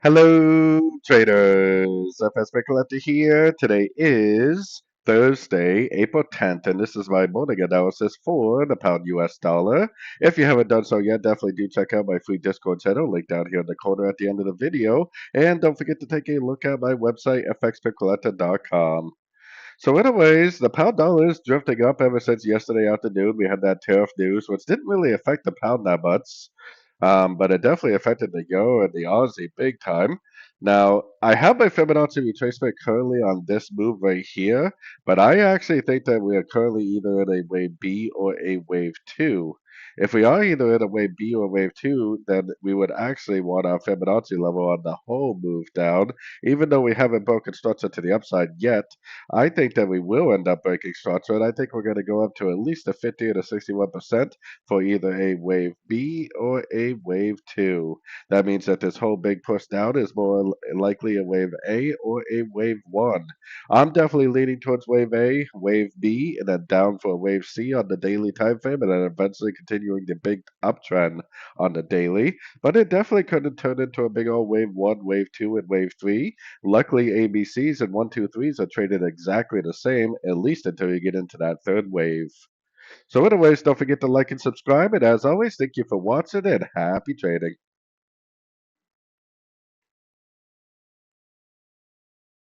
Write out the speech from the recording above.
Hello, traders. FX Pip Collector here. Today is Thursday, April 10th, and this is my morning analysis for the pound US dollar. If you haven't done so yet, definitely do check out my free Discord channel, link down here in the corner at the end of the video. And don't forget to take a look at my website, fxpipcollector.com. So, anyways, the pound dollar is drifting up ever since yesterday afternoon. We had that tariff news, which didn't really affect the pound that much, but it definitely affected the euro and the Aussie big time. Now, I have my Fibonacci retracement currently on this move right here, but I actually think that we are currently either in a wave B or a wave 2. If we are either in a wave B or wave 2, then we would actually want our Fibonacci level on the whole move down, even though we haven't broken structure to the upside yet. I think that we will end up breaking structure, and I think we're going to go up to at least a 50 to 61% for either a wave B or a wave 2. That means that this whole big push down is more likely a wave A or a wave 1. I'm definitely leaning towards wave A, wave B, and then down for wave C on the daily time frame, and then eventually continuing the big uptrend on the daily. But it definitely could have turned into a big old wave 1, wave 2, and wave 3. Luckily, ABCs and 1, 2, 3s are traded exactly the same, at least until you get into that third wave. So anyways, don't forget to like and subscribe, and as always, thank you for watching and happy trading.